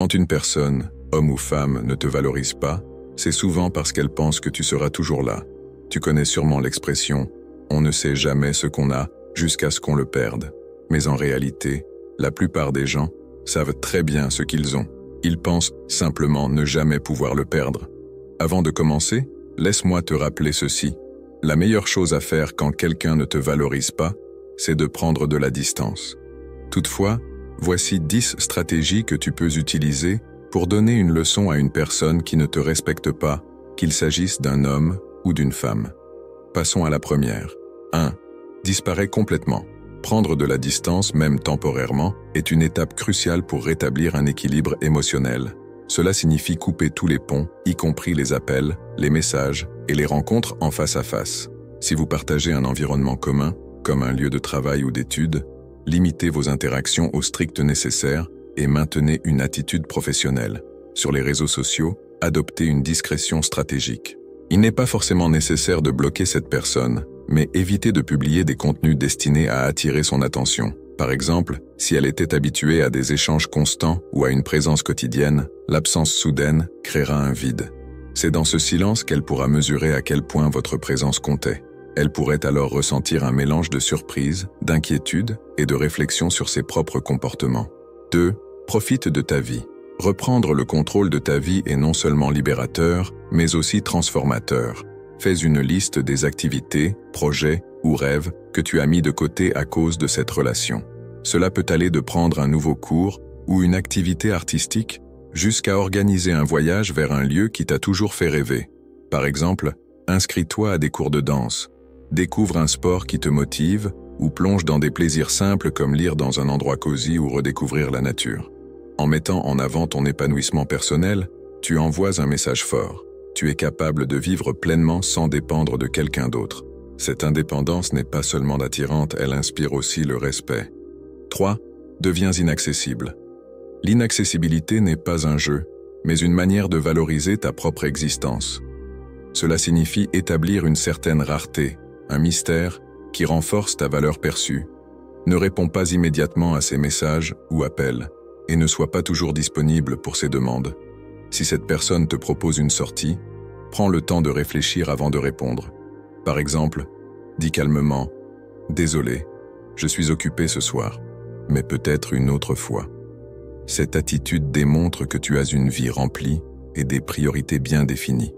Quand une personne, homme ou femme, ne te valorise pas, c'est souvent parce qu'elle pense que tu seras toujours là. Tu connais sûrement l'expression « on ne sait jamais ce qu'on a jusqu'à ce qu'on le perde ». Mais en réalité, la plupart des gens savent très bien ce qu'ils ont. Ils pensent simplement ne jamais pouvoir le perdre. Avant de commencer, laisse-moi te rappeler ceci. La meilleure chose à faire quand quelqu'un ne te valorise pas, c'est de prendre de la distance. Toutefois, voici 10 stratégies que tu peux utiliser pour donner une leçon à une personne qui ne te respecte pas, qu'il s'agisse d'un homme ou d'une femme. Passons à la première. 1. Disparaît complètement. Prendre de la distance, même temporairement, est une étape cruciale pour rétablir un équilibre émotionnel. Cela signifie couper tous les ponts, y compris les appels, les messages et les rencontres en face à face. Si vous partagez un environnement commun, comme un lieu de travail ou d'études, limitez vos interactions au strict nécessaire et maintenez une attitude professionnelle. Sur les réseaux sociaux, adoptez une discrétion stratégique. Il n'est pas forcément nécessaire de bloquer cette personne, mais évitez de publier des contenus destinés à attirer son attention. Par exemple, si elle était habituée à des échanges constants ou à une présence quotidienne, l'absence soudaine créera un vide. C'est dans ce silence qu'elle pourra mesurer à quel point votre présence comptait. Elle pourrait alors ressentir un mélange de surprise, d'inquiétude et de réflexion sur ses propres comportements. 2. Profite de ta vie. Reprendre le contrôle de ta vie est non seulement libérateur, mais aussi transformateur. Fais une liste des activités, projets ou rêves que tu as mis de côté à cause de cette relation. Cela peut aller de prendre un nouveau cours ou une activité artistique jusqu'à organiser un voyage vers un lieu qui t'a toujours fait rêver. Par exemple, inscris-toi à des cours de danse, découvre un sport qui te motive ou plonge dans des plaisirs simples comme lire dans un endroit cosy ou redécouvrir la nature. En mettant en avant ton épanouissement personnel, tu envoies un message fort. Tu es capable de vivre pleinement sans dépendre de quelqu'un d'autre. Cette indépendance n'est pas seulement attirante, elle inspire aussi le respect. 3. Deviens inaccessible. L'inaccessibilité n'est pas un jeu, mais une manière de valoriser ta propre existence. Cela signifie établir une certaine rareté, un mystère qui renforce ta valeur perçue. Ne réponds pas immédiatement à ses messages ou appels, et ne sois pas toujours disponible pour ses demandes. Si cette personne te propose une sortie, prends le temps de réfléchir avant de répondre. Par exemple, dis calmement « Désolé, je suis occupé ce soir, mais peut-être une autre fois ». Cette attitude démontre que tu as une vie remplie et des priorités bien définies.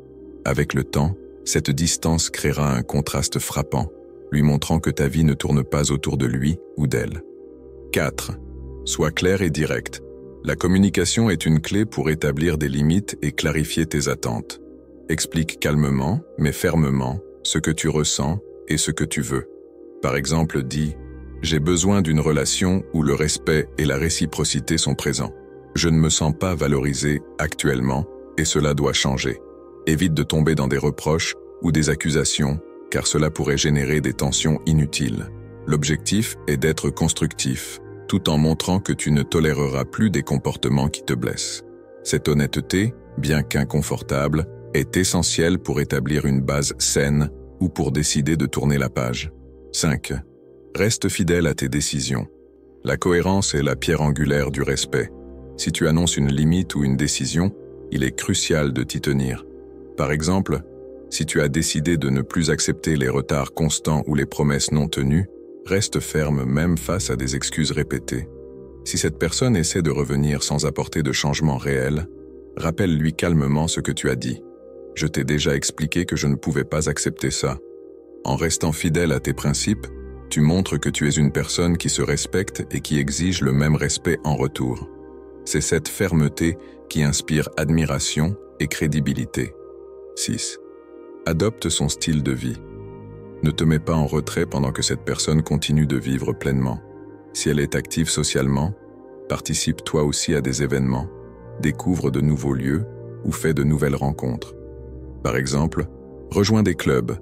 Avec le temps, cette distance créera un contraste frappant, lui montrant que ta vie ne tourne pas autour de lui ou d'elle. 4. Sois clair et direct. La communication est une clé pour établir des limites et clarifier tes attentes. Explique calmement, mais fermement, ce que tu ressens et ce que tu veux. Par exemple, dis « J'ai besoin d'une relation où le respect et la réciprocité sont présents. Je ne me sens pas valorisé actuellement et cela doit changer. » Évite de tomber dans des reproches ou des accusations, car cela pourrait générer des tensions inutiles. L'objectif est d'être constructif, tout en montrant que tu ne toléreras plus des comportements qui te blessent. Cette honnêteté, bien qu'inconfortable, est essentielle pour établir une base saine ou pour décider de tourner la page. 5. Reste fidèle à tes décisions. La cohérence est la pierre angulaire du respect. Si tu annonces une limite ou une décision, il est crucial de t'y tenir. Par exemple, si tu as décidé de ne plus accepter les retards constants ou les promesses non tenues, reste ferme même face à des excuses répétées. Si cette personne essaie de revenir sans apporter de changement réel, rappelle-lui calmement ce que tu as dit. Je t'ai déjà expliqué que je ne pouvais pas accepter ça. En restant fidèle à tes principes, tu montres que tu es une personne qui se respecte et qui exige le même respect en retour. C'est cette fermeté qui inspire admiration et crédibilité. 6. Adopte son style de vie. Ne te mets pas en retrait pendant que cette personne continue de vivre pleinement. Si elle est active socialement, participe toi aussi à des événements, découvre de nouveaux lieux ou fais de nouvelles rencontres. Par exemple, rejoins des clubs,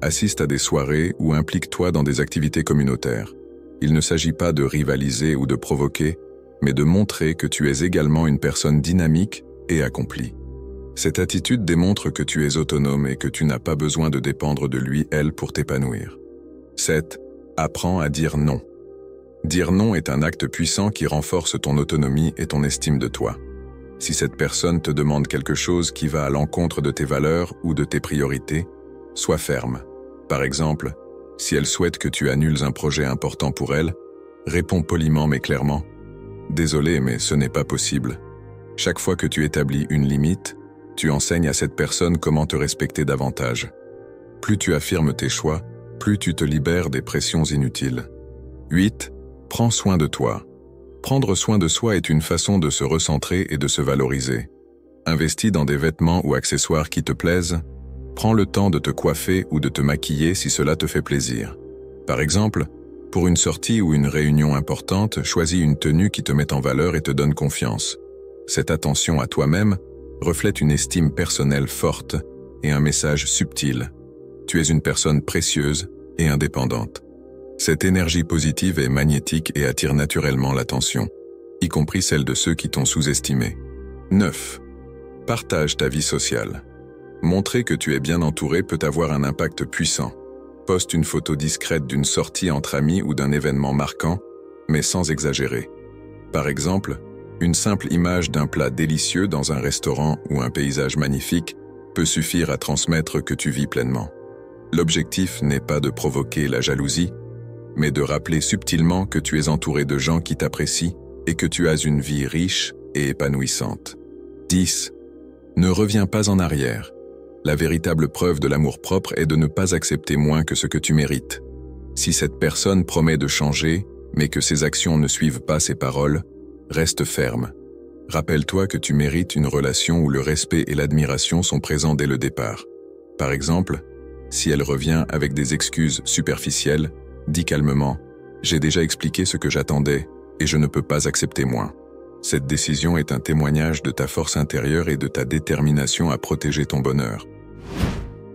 assiste à des soirées ou implique-toi dans des activités communautaires. Il ne s'agit pas de rivaliser ou de provoquer, mais de montrer que tu es également une personne dynamique et accomplie. Cette attitude démontre que tu es autonome et que tu n'as pas besoin de dépendre de lui, elle, pour t'épanouir. 7. Apprends à dire non. Dire non est un acte puissant qui renforce ton autonomie et ton estime de toi. Si cette personne te demande quelque chose qui va à l'encontre de tes valeurs ou de tes priorités, sois ferme. Par exemple, si elle souhaite que tu annules un projet important pour elle, réponds poliment mais clairement « Désolé, mais ce n'est pas possible ». Chaque fois que tu établis une limite, tu enseignes à cette personne comment te respecter davantage. Plus tu affirmes tes choix, plus tu te libères des pressions inutiles. 8. Prends soin de toi. Prendre soin de soi est une façon de se recentrer et de se valoriser. Investis dans des vêtements ou accessoires qui te plaisent. Prends le temps de te coiffer ou de te maquiller si cela te fait plaisir. Par exemple, pour une sortie ou une réunion importante, choisis une tenue qui te met en valeur et te donne confiance. Cette attention à toi-même reflète une estime personnelle forte et un message subtil. Tu es une personne précieuse et indépendante. Cette énergie positive est magnétique et attire naturellement l'attention, y compris celle de ceux qui t'ont sous-estimé. 9. Partage ta vie sociale. Montrer que tu es bien entouré peut avoir un impact puissant. Poste une photo discrète d'une sortie entre amis ou d'un événement marquant, mais sans exagérer. Par exemple, une simple image d'un plat délicieux dans un restaurant ou un paysage magnifique peut suffire à transmettre que tu vis pleinement. L'objectif n'est pas de provoquer la jalousie, mais de rappeler subtilement que tu es entouré de gens qui t'apprécient et que tu as une vie riche et épanouissante. 10. Ne reviens pas en arrière. La véritable preuve de l'amour-propre est de ne pas accepter moins que ce que tu mérites. Si cette personne promet de changer, mais que ses actions ne suivent pas ses paroles, reste ferme. Rappelle-toi que tu mérites une relation où le respect et l'admiration sont présents dès le départ. Par exemple, si elle revient avec des excuses superficielles, dis calmement « J'ai déjà expliqué ce que j'attendais et je ne peux pas accepter moins ». Cette décision est un témoignage de ta force intérieure et de ta détermination à protéger ton bonheur.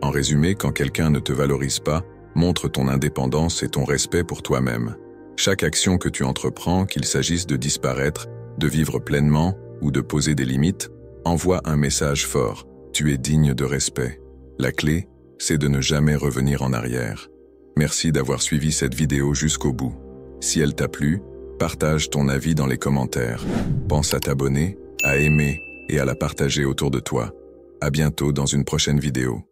En résumé, quand quelqu'un ne te valorise pas, montre ton indépendance et ton respect pour toi-même. Chaque action que tu entreprends, qu'il s'agisse de disparaître, de vivre pleinement ou de poser des limites, envoie un message fort. Tu es digne de respect. La clé, c'est de ne jamais revenir en arrière. Merci d'avoir suivi cette vidéo jusqu'au bout. Si elle t'a plu, partage ton avis dans les commentaires. Pense à t'abonner, à aimer et à la partager autour de toi. À bientôt dans une prochaine vidéo.